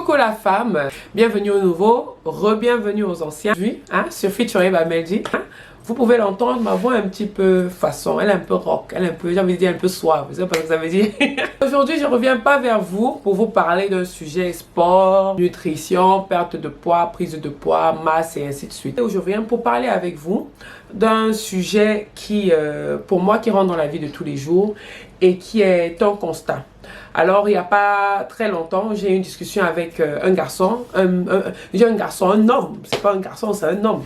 Coucou la femme, bienvenue aux nouveaux, re-bienvenue aux anciens. Sur Featuring by Melody. Vous pouvez l'entendre, ma voix est un petit peu façon, elle est un peu rock, elle est un peu, j'ai envie de dire un peu suave, vous savez pas ce que ça veut dire. Aujourd'hui, je reviens pas vers vous pour vous parler d'un sujet sport, nutrition, perte de poids, prise de poids, masse et ainsi de suite. Et je viens pour parler avec vous d'un sujet qui, pour moi, qui rentre dans la vie de tous les jours et qui est un constat. Alors, il n'y a pas très longtemps, j'ai eu une discussion avec un garçon, un homme, c'est pas un garçon, c'est un homme.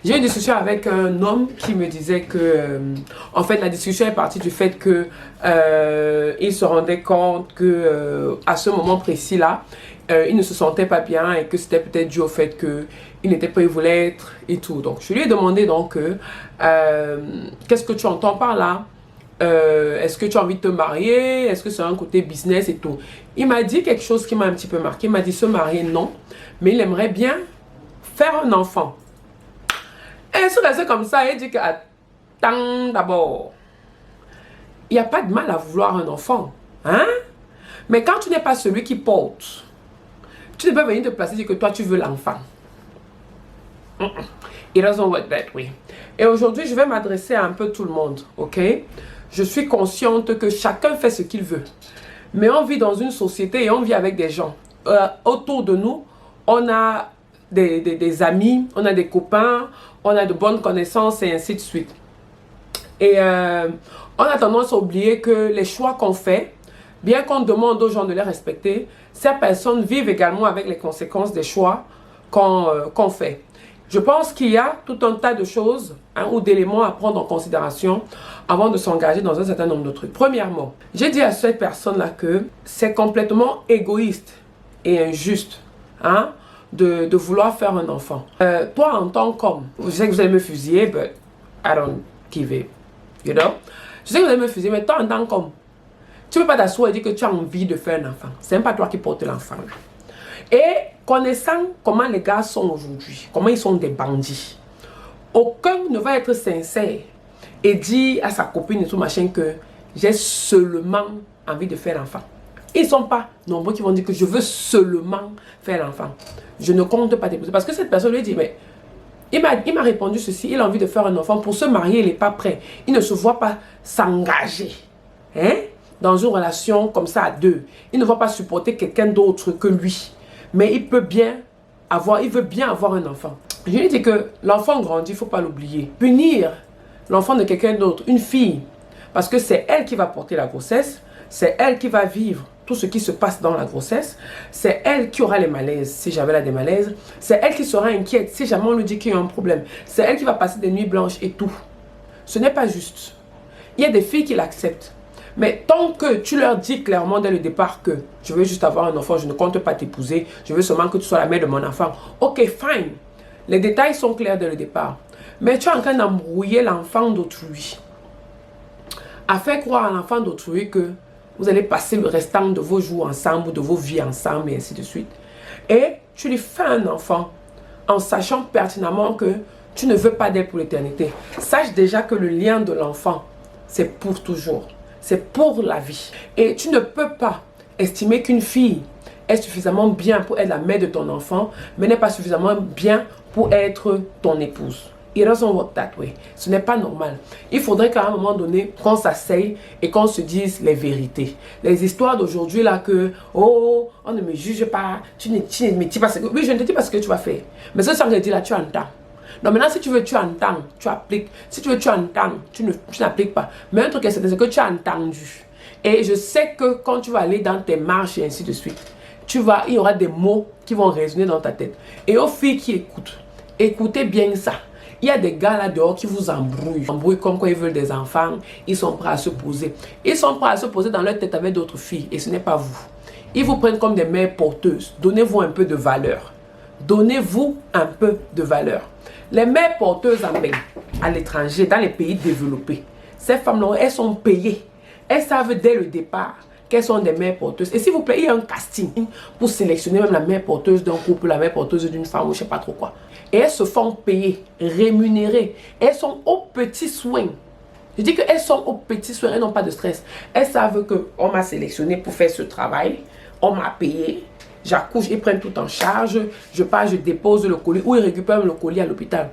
J'ai eu une discussion avec un homme qui me disait que, en fait, la discussion est partie du fait que il se rendait compte que à ce moment précis-là, il ne se sentait pas bien et que c'était peut-être dû au fait que il n'était pas où il voulait être et tout. Donc, je lui ai demandé donc, qu'est-ce que tu entends par là? Est-ce que tu as envie de te marier? Est-ce que c'est un côté business et tout? Il m'a dit quelque chose qui m'a un petit peu marqué. Il m'a dit se marier, non, mais il aimerait bien faire un enfant. Et se laisser comme ça, il dit que attends d'abord, il n'y a pas de mal à vouloir un enfant, hein? Mais quand tu n'es pas celui qui porte, tu ne peux venir te placer et dire que toi tu veux l'enfant. It doesn't work that way. Et aujourd'hui, je vais m'adresser à un peu tout le monde, ok? Je suis consciente que chacun fait ce qu'il veut. Mais on vit dans une société et on vit avec des gens. Autour de nous, on a des amis, on a des copains, on a de bonnes connaissances et ainsi de suite. Et on a tendance à oublier que les choix qu'on fait, bien qu'on demande aux gens de les respecter, ces personnes vivent également avec les conséquences des choix qu'on fait. Je pense qu'il y a tout un tas de choses ou d'éléments à prendre en considération avant de s'engager dans un certain nombre de trucs. Premièrement, j'ai dit à cette personne-là que c'est complètement égoïste et injuste de vouloir faire un enfant. Toi, en tant qu'homme, je sais que vous allez me fusiller, but I don't give it, you know? Je sais que vous allez me fusiller, mais toi, en tant qu'homme, tu ne peux pas t'asseoir et dire que tu as envie de faire un enfant. C'est même pas toi qui portes l'enfant. Et connaissant comment les gars sont aujourd'hui, comment ils sont des bandits, aucun ne va être sincère et dire à sa copine et tout machin que j'ai seulement envie de faire l'enfant. Ils ne sont pas nombreux qui vont dire que je veux seulement faire l'enfant. Je ne compte pas t'épouser. Parce que cette personne lui dit, mais il m'a répondu ceci, il a envie de faire un enfant. Pour se marier, il n'est pas prêt. Il ne se voit pas s'engager dans une relation comme ça à deux. Il ne va pas supporter quelqu'un d'autre que lui. Mais il veut bien avoir un enfant. Je lui ai dit que l'enfant grandit, il ne faut pas l'oublier. Punir l'enfant de quelqu'un d'autre, une fille, parce que c'est elle qui va porter la grossesse, c'est elle qui va vivre tout ce qui se passe dans la grossesse, c'est elle qui aura les malaises si j'avais là des malaises, c'est elle qui sera inquiète si jamais on lui dit qu'il y a un problème, c'est elle qui va passer des nuits blanches et tout. Ce n'est pas juste. Il y a des filles qui l'acceptent. Mais tant que tu leur dis clairement dès le départ que je veux juste avoir un enfant, je ne compte pas t'épouser, je veux seulement que tu sois la mère de mon enfant, ok, fine. Les détails sont clairs dès le départ. Mais tu es en train d'embrouiller l'enfant d'autrui. À faire croire à l'enfant d'autrui que vous allez passer le restant de vos jours ensemble, de vos vies ensemble et ainsi de suite. Et tu lui fais un enfant en sachant pertinemment que tu ne veux pas d'elle pour l'éternité. Sache déjà que le lien de l'enfant, c'est pour toujours. C'est pour la vie. Et tu ne peux pas estimer qu'une fille est suffisamment bien pour être la mère de ton enfant, mais n'est pas suffisamment bien pour être ton épouse. It doesn't work that way. Ce n'est pas normal. Il faudrait qu'à un moment donné, qu'on s'asseye et qu'on se dise les vérités. Les histoires d'aujourd'hui là que, oh, on ne me juge pas, tu ne me dis pas ce que... Oui, je ne te dis pas ce que tu vas faire. Mais ce que je dis là, tu entends. Non, maintenant, si tu veux, tu entends, tu appliques. Si tu veux, tu entends, tu n'appliques pas. Mais un truc est certain, c'est que tu as entendu. Et je sais que quand tu vas aller dans tes marches et ainsi de suite, il y aura des mots qui vont résonner dans ta tête. Et aux filles qui écoutent, écoutez bien ça. Il y a des gars là dehors qui vous embrouillent. Embrouillent comme quoi ils veulent des enfants. Ils sont prêts à se poser. Ils sont prêts à se poser dans leur tête avec d'autres filles. Et ce n'est pas vous. Ils vous prennent comme des mères porteuses. Donnez-vous un peu de valeur. Donnez-vous un peu de valeur. Les mères porteuses en main, à l'étranger, dans les pays développés, ces femmes-là, elles sont payées. Elles savent dès le départ qu'elles sont des mères porteuses. Et s'il vous plaît, il y a un casting pour sélectionner même la mère porteuse d'un couple, la mère porteuse d'une femme ou je ne sais pas trop quoi. Et elles se font payer, rémunérer. Elles sont aux petits soins. Je dis qu'elles sont aux petits soins, elles n'ont pas de stress. Elles savent qu'on m'a sélectionné pour faire ce travail, on m'a payé. j'accouche, ils prennent tout en charge, je pars, je dépose le colis, ou ils récupèrent le colis à l'hôpital.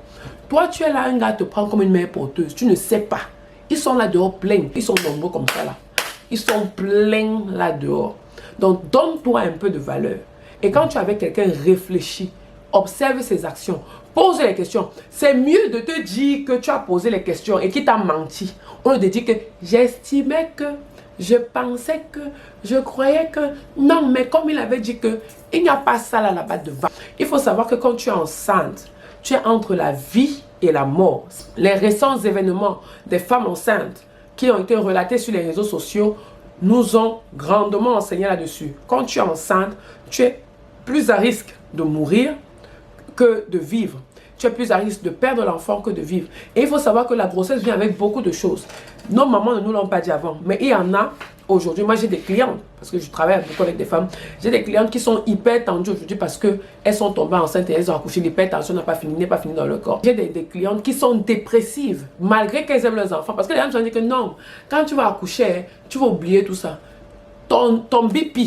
Toi, tu es là, un gars te prend comme une mère porteuse, tu ne sais pas. Ils sont là dehors pleins, ils sont nombreux comme ça là. Ils sont pleins là dehors. Donc, donne-toi un peu de valeur. Et quand tu es avec quelqu'un, réfléchis, observe ses actions, pose les questions. C'est mieux de te dire que tu as posé les questions et qu'il t'a menti. On te dit que j'estimais que, je pensais que, je croyais que. Non, mais comme il avait dit que, il n'y a pas ça là, là-bas devant. Il faut savoir que quand tu es enceinte, tu es entre la vie et la mort. Les récents événements des femmes enceintes qui ont été relatés sur les réseaux sociaux nous ont grandement enseigné là-dessus. Quand tu es enceinte, tu es plus à risque de mourir que de vivre. Tu es plus à risque de perdre l'enfant que de vivre. Et il faut savoir que la grossesse vient avec beaucoup de choses. Nos mamans ne nous l'ont pas dit avant, mais il y en a aujourd'hui. Moi, j'ai des clientes, parce que je travaille beaucoup avec des femmes, j'ai des clientes qui sont hyper tendues aujourd'hui parce qu'elles sont tombées enceintes et elles ont accouché. L'hypertension n'est pas fini dans leur corps. J'ai des clientes qui sont dépressives, malgré qu'elles aiment leurs enfants. Parce que les gens ont dit que non, quand tu vas accoucher, tu vas oublier tout ça. Ton BP,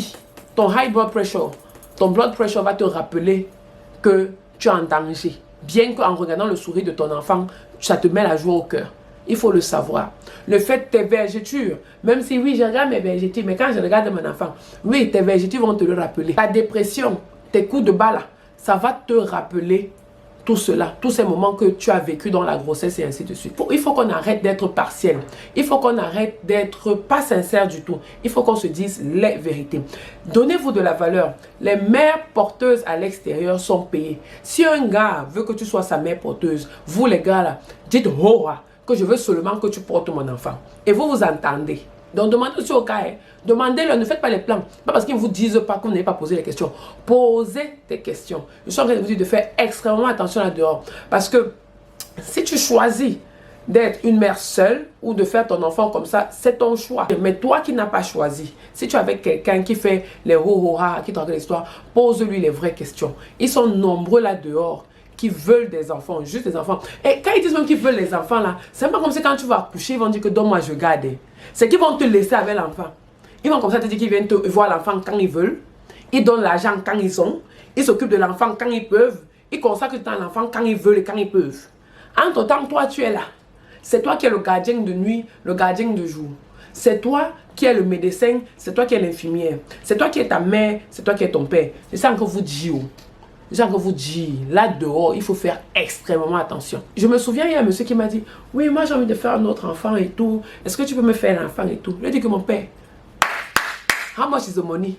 ton high blood pressure, ton blood pressure va te rappeler que tu es en danger. Bien qu'en regardant le sourire de ton enfant, ça te met la joie au cœur. Il faut le savoir. Le fait de tes vergetures, même si oui, je regarde mes vergetures, mais quand je regarde mon enfant, oui, tes vergetures vont te le rappeler. Ta dépression, tes coups de balle, ça va te rappeler tout cela, tous ces moments que tu as vécu dans la grossesse et ainsi de suite. Il faut qu'on arrête d'être partiel. Il faut qu'on arrête d'être pas sincère du tout. Il faut qu'on se dise les vérités. Donnez-vous de la valeur. Les mères porteuses à l'extérieur sont payées. Si un gars veut que tu sois sa mère porteuse, vous les gars là, dites oh, que je veux seulement que tu portes mon enfant. Et vous vous entendez. Donc demandez aussi au cas, demandez-leur, ne faites pas les plans. Pas parce qu'ils ne vous disent pas que vous n'avez pas posé les questions. Posez tes questions. Je suis en train de vous dire de faire extrêmement attention là dehors. Parce que si tu choisis d'être une mère seule ou de faire ton enfant comme ça, c'est ton choix. Mais toi qui n'as pas choisi, si tu es avec quelqu'un qui fait les ho-ho-ha, qui te raconte l'histoire, pose-lui les vraies questions. Ils sont nombreux là dehors qui veulent des enfants, juste des enfants. Et quand ils disent même qu'ils veulent les enfants là, c'est pas comme si quand tu vas accoucher, ils vont dire que donne-moi je garde. C'est qu'ils vont te laisser avec l'enfant. Ils vont comme ça te dire qu'ils viennent te voir l'enfant quand ils veulent. Ils donnent l'argent quand ils ont. Ils s'occupent de l'enfant quand ils peuvent. Ils consacrent à l'enfant quand ils veulent et quand ils peuvent. Entre temps, toi tu es là. C'est toi qui es le gardien de nuit, le gardien de jour. C'est toi qui es le médecin, c'est toi qui es l'infirmière. C'est toi qui es ta mère, c'est toi qui es ton père. C'est ça que vous dites. Genre que vous dis, là dehors, il faut faire extrêmement attention. Je me souviens, il y a un monsieur qui m'a dit, oui, moi j'ai envie de faire un autre enfant et tout. Est-ce que tu peux me faire un enfant et tout? Je lui ai dit que mon père, how much is the money?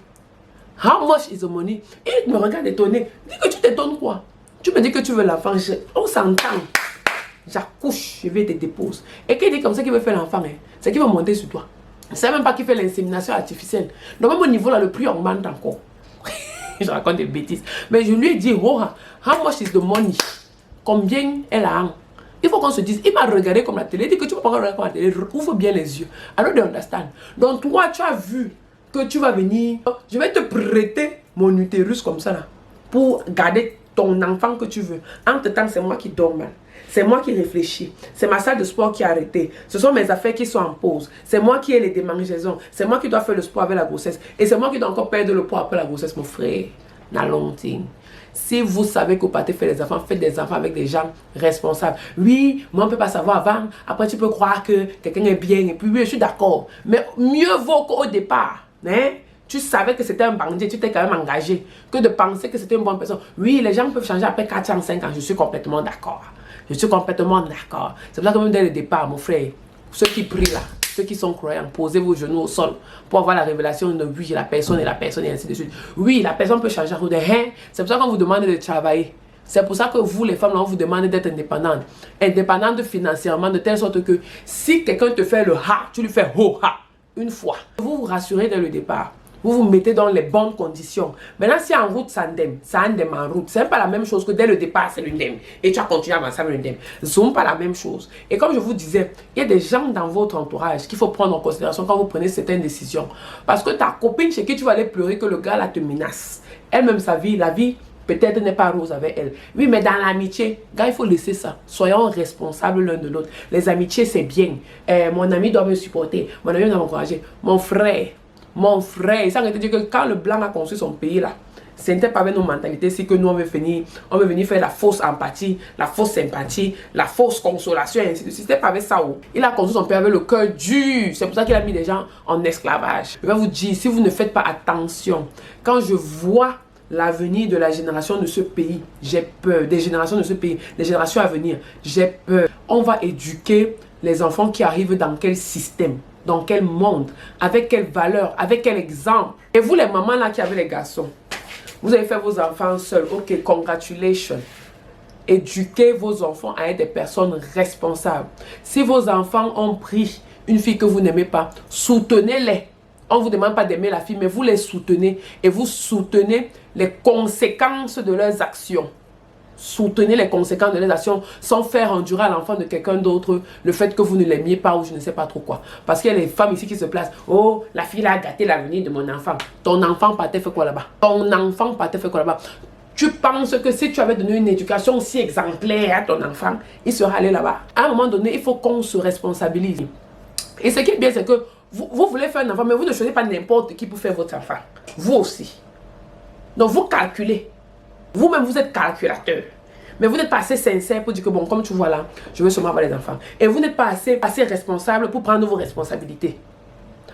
How much is the money? Et il me regarde étonné. Il dit que tu t'étonnes quoi? Tu me dis que tu veux l'enfant, on s'entend. J'accouche, je vais te déposer. Et qu'il dit comme ça qu'il veut faire l'enfant, c'est qu'il veut monter sur toi. C'est même pas qu'il fait l'insémination artificielle. Donc même au niveau là, le prix augmente encore. Je raconte des bêtises. Mais je lui ai dit, oh, how much is the money? Combien elle a? Il faut qu'on se dise, il m'a regardé comme la télé. Il dit que tu peux pas regarder comme la télé. Ouvre bien les yeux. Alors de understand. Donc toi, tu as vu que tu vas venir. Je vais te prêter mon utérus comme ça là. Pour garder ton enfant que tu veux. Entre temps, c'est moi qui dors mal. C'est moi qui réfléchis. C'est ma salle de sport qui a arrêté. Ce sont mes affaires qui sont en pause. C'est moi qui ai les démangeaisons. C'est moi qui dois faire le sport avec la grossesse. Et c'est moi qui dois encore perdre le poids après la grossesse, mon frère. Si vous savez que vous partez faire des enfants, faites des enfants avec des gens responsables. Oui, moi on ne peut pas savoir avant. Après tu peux croire que quelqu'un est bien. Et puis oui, je suis d'accord. Mais mieux vaut qu'au départ, hein, tu savais que c'était un bandit, tu t'es quand même engagé, que de penser que c'était une bonne personne. Oui, les gens peuvent changer après 4 ans, 5 ans. Je suis complètement d'accord. Je suis complètement d'accord. C'est pour ça que même dès le départ, mon frère, ceux qui prient là, ceux qui sont croyants, posez vos genoux au sol pour avoir la révélation de oui, la personne et ainsi de suite. Oui, la personne peut changer. C'est pour ça qu'on vous demande de travailler. C'est pour ça que vous, les femmes, on vous demande d'être indépendantes. Indépendantes financièrement, de telle sorte que si quelqu'un te fait le ha, tu lui fais ho ha une fois. Vous vous rassurez dès le départ. Vous vous mettez dans les bonnes conditions. Maintenant, si en route, ça ndème. Ça ndème en route. C'est pas la même chose que dès le départ, c'est l'undème. Et tu as continué à avancer avec l'undème. Ce n'est pas la même chose. Et comme je vous disais, il y a des gens dans votre entourage qu'il faut prendre en considération quand vous prenez certaines décisions. Parce que ta copine chez qui tu vas aller pleurer que le gars là te menace. Elle-même, sa vie, la vie, peut-être n'est pas rose avec elle. Oui, mais dans l'amitié, gars, il faut laisser ça. Soyons responsables l'un de l'autre. Les amitiés, c'est bien. Mon ami doit me supporter. Mon ami doit m'encourager. Mon frère, ça veut dire que quand le blanc a construit son pays là, Ce n'était pas avec nos mentalités, c'est que nous, on veut venir faire la fausse empathie, la fausse sympathie, la fausse consolation, et ainsi de suite. C'était pas avec ça. Oh. Il a construit son père avec le cœur dur. C'est pour ça qu'il a mis les gens en esclavage. Je vais vous dire, si vous ne faites pas attention, quand je vois l'avenir de la génération de ce pays, j'ai peur. Des générations de ce pays, des générations à venir, j'ai peur. On va éduquer les enfants qui arrivent dans quel système? Dans quel monde? Avec quelle valeur? Avec quel exemple? Et vous les mamans là qui avez les garçons, vous avez fait vos enfants seuls. Ok, congratulations. Éduquez vos enfants à être des personnes responsables. Si vos enfants ont pris une fille que vous n'aimez pas, soutenez-les. On ne vous demande pas d'aimer la fille, mais vous les soutenez. Et vous soutenez les conséquences de leurs actions. Soutenez les conséquences de leurs actions sans faire endurer à l'enfant de quelqu'un d'autre le fait que vous ne l'aimiez pas ou je ne sais pas trop quoi. Parce qu'il y a les femmes ici qui se placent. Oh, la fille a gâté l'avenir de mon enfant. Ton enfant partait fait quoi là-bas? Ton enfant partait fait quoi là-bas? Tu penses que si tu avais donné une éducation aussi exemplaire à ton enfant, il serait allé là-bas? À un moment donné, il faut qu'on se responsabilise. Et ce qui est bien, c'est que vous voulez faire un enfant, mais vous ne choisissez pas n'importe qui pour faire votre enfant. Vous aussi. Donc vous calculez. Vous-même, vous êtes calculateur. Mais vous n'êtes pas assez sincère pour dire que, bon, comme tu vois là, je veux seulement avoir les enfants. Et vous n'êtes pas assez responsable pour prendre vos responsabilités.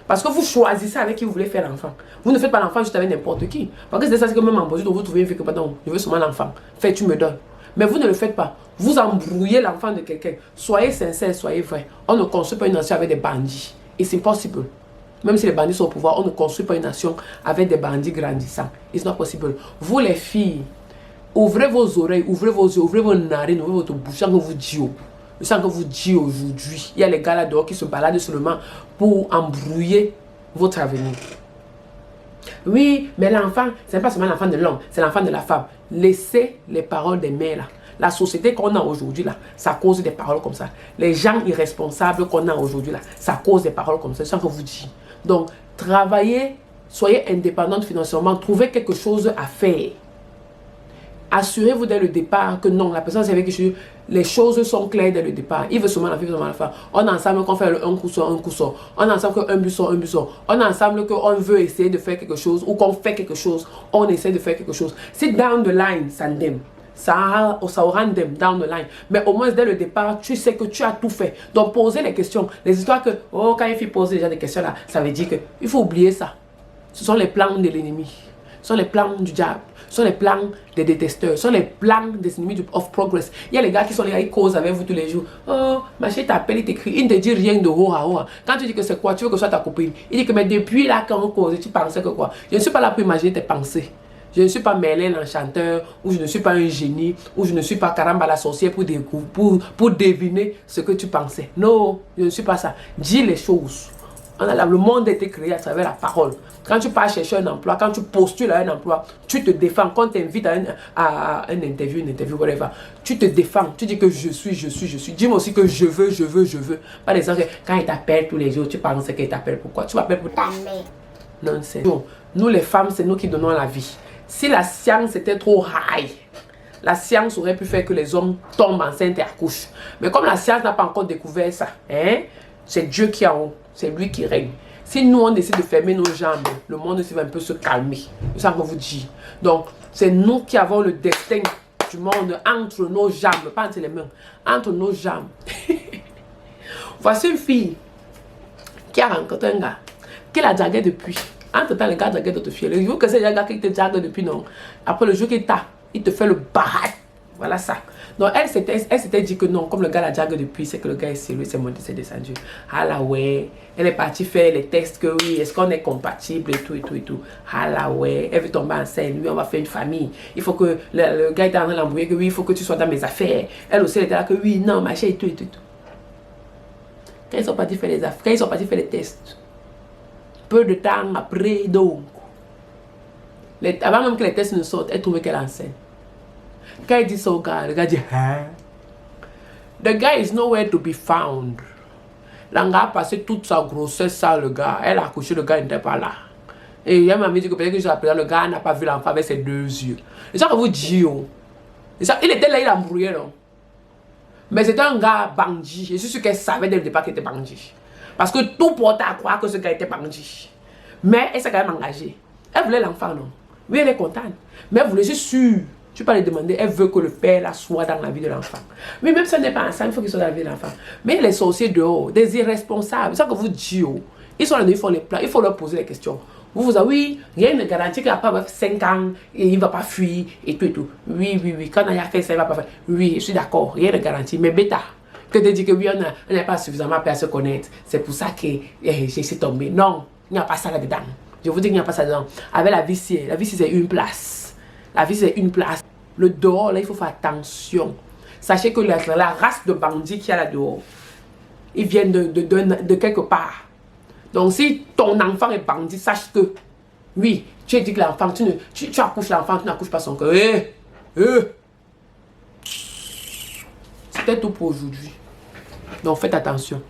Parce que vous choisissez avec qui vous voulez faire l'enfant. Vous ne faites pas l'enfant juste avec n'importe qui. Parce que c'est ça, c'est que même en position, vous trouvez une fille que, pardon, je veux seulement l'enfant. Fais, tu me donnes. Mais vous ne le faites pas. Vous embrouillez l'enfant de quelqu'un. Soyez sincère, soyez vrai. On ne construit pas une nation avec des bandits. It's impossible. Même si les bandits sont au pouvoir, on ne construit pas une nation avec des bandits grandissants. It's not possible. Vous les filles, ouvrez vos oreilles, ouvrez vos yeux, ouvrez vos narines, ouvrez votre bouche, sans que vous dites. Sans que vous dites aujourd'hui. Il y a les gars là dehors qui se baladent seulement pour embrouiller votre avenir. Oui, mais l'enfant, ce n'est pas seulement l'enfant de l'homme, c'est l'enfant de la femme. Laissez les paroles des mères là. La société qu'on a aujourd'hui là, ça cause des paroles comme ça. Les gens irresponsables qu'on a aujourd'hui là, ça cause des paroles comme ça, sans que vous dites. Donc, travaillez, soyez indépendante financièrement, trouvez quelque chose à faire. Assurez-vous dès le départ que non, la personne avec qui les choses sont claires dès le départ. Il veut seulement la fille, seulement la femme. On est ensemble qu'on fait un coup sur un coup sur. On est ensemble qu'un but sur un but sur. On est ensemble qu'on veut essayer de faire quelque chose ou qu'on fait quelque chose. On essaie de faire quelque chose. Si down the line, ça n'aime. Ça aura them down the line. Mais au moins, dès le départ, tu sais que tu as tout fait. Donc, posez les questions. Les histoires que, oh, quand il faut poser déjà des questions là, ça veut dire qu'il faut oublier ça. Ce sont les plans de l'ennemi. Ce sont les plans du diable. Ce sont les plans des détesteurs. Ce sont les plans des ennemis of progress. Il y a les gars qui sont les gars qui causent avec vous tous les jours. Oh, ma chérie t'appelle, il t'écrit. Il ne te dit rien de haut à haut. Quand tu dis que c'est quoi, tu veux que ce soit ta copine. Il dit que mais depuis là, quand on cause, tu pensais que quoi. Je ne suis pas là pour imaginer tes pensées. Je ne suis pas Merlin l'enchanteur, ou je ne suis pas un génie, ou je ne suis pas Karamba la sorcière pour deviner ce que tu pensais. Non, je ne suis pas ça. Dis les choses. Le monde a été créé à travers la parole. Quand tu pars chercher un emploi, quand tu postules à un emploi, tu te défends. Quand tu t'invites à une interview, whatever, tu te défends. Tu dis que je suis. Dis-moi aussi que je veux. Par exemple, quand il t'appelle tous les jours, tu penses qu'il t'appelle pourquoi? Tu m'appelles pour ta mère. Non, c'est nous les femmes, c'est nous qui donnons la vie. Si la science était trop high, la science aurait pu faire que les hommes tombent enceintes et accouchent. Mais comme la science n'a pas encore découvert ça, hein, c'est Dieu qui est en haut, c'est lui qui règne. Si nous on décide de fermer nos jambes, le monde aussi va un peu se calmer. C'est ça qu'on vous dit. Donc, c'est nous qui avons le destin du monde entre nos jambes, pas entre les mains, entre nos jambes. Voici une fille qui a rencontré un gars, qui l'a dragué depuis. Entre-temps, le gars dragué d'autres filles. Le jour que c'est le gars qui te drague depuis, non. Après le jour qu'il t'a, il te fait le barat. Voilà ça. Donc, elle s'était dit que non, comme le gars la drague depuis, c'est que le gars est sérieux, c'est monté, c'est descendu. Ah là, ouais. Elle est partie faire les tests que oui, est-ce qu'on est compatible et tout. Ah là, ouais. Elle veut tomber enceinte. Lui, on va faire une famille. Il faut que le gars est en train d'embrouiller que oui, il faut que tu sois dans mes affaires. Elle aussi, elle était là que oui, non, machin et tout. Quand ils sont partis faire les affaires, quand ils sont partis faire les tests, peu de temps après, donc, avant même que les tests ne sortent, elle trouvait qu'elle est enceinte. Quand elle dit ça au gars, le gars dit, hein? The guy is nowhere to be found. Le gars a passé toute sa grossesse sans le gars. Elle a accouché, le gars n'était pas là. Et il m'a dit que peut-être que je l'appelais, le gars n'a pas vu l'enfant avec ses deux yeux. C'est ça que vous dites. Il était là, il a embrouillé, non? Mais c'était un gars bandit. Je suis sûr qu'elle savait dès le départ qu'il était bandit. Parce que tout portait à croire que ce gars était bandit. Mais elle s'est quand même engagée. Elle voulait l'enfant, non? Oui, elle est contente. Mais elle voulait, je suis sûre. Tu peux lui demander, elle veut que le père là soit dans la vie de l'enfant. Mais même si elle n'est pas enceinte, il faut qu'il soit dans la vie de l'enfant. Mais les sorciers dehors, des irresponsables, c'est ça que vous dites, ils sont là, ils font les plans, il faut leur poser les questions. Vous avez, oui, rien ne garantit qu'après 5 ans, et il ne va pas fuir et tout et tout. Oui, oui, oui, quand on a fait ça, il ne va pas faire. Oui, je suis d'accord, rien ne garantit. Mais bêta, que de dire que oui, on n'a pas suffisamment pu se connaître, c'est pour ça que j'ai tombé. Non, il n'y a pas ça là-dedans. Je vous dis qu'il n'y a pas ça dedans. Avec la vie, c'est une place. La vie, c'est une place. Le dehors, là, il faut faire attention. Sachez que la race de bandits qu'il y a là dehors, ils viennent de quelque part. Donc, si ton enfant est bandit, sache que, oui, tu as dit que l'enfant, tu accouches l'enfant, tu n'accouches pas son cœur. C'était tout pour aujourd'hui. Donc, faites attention.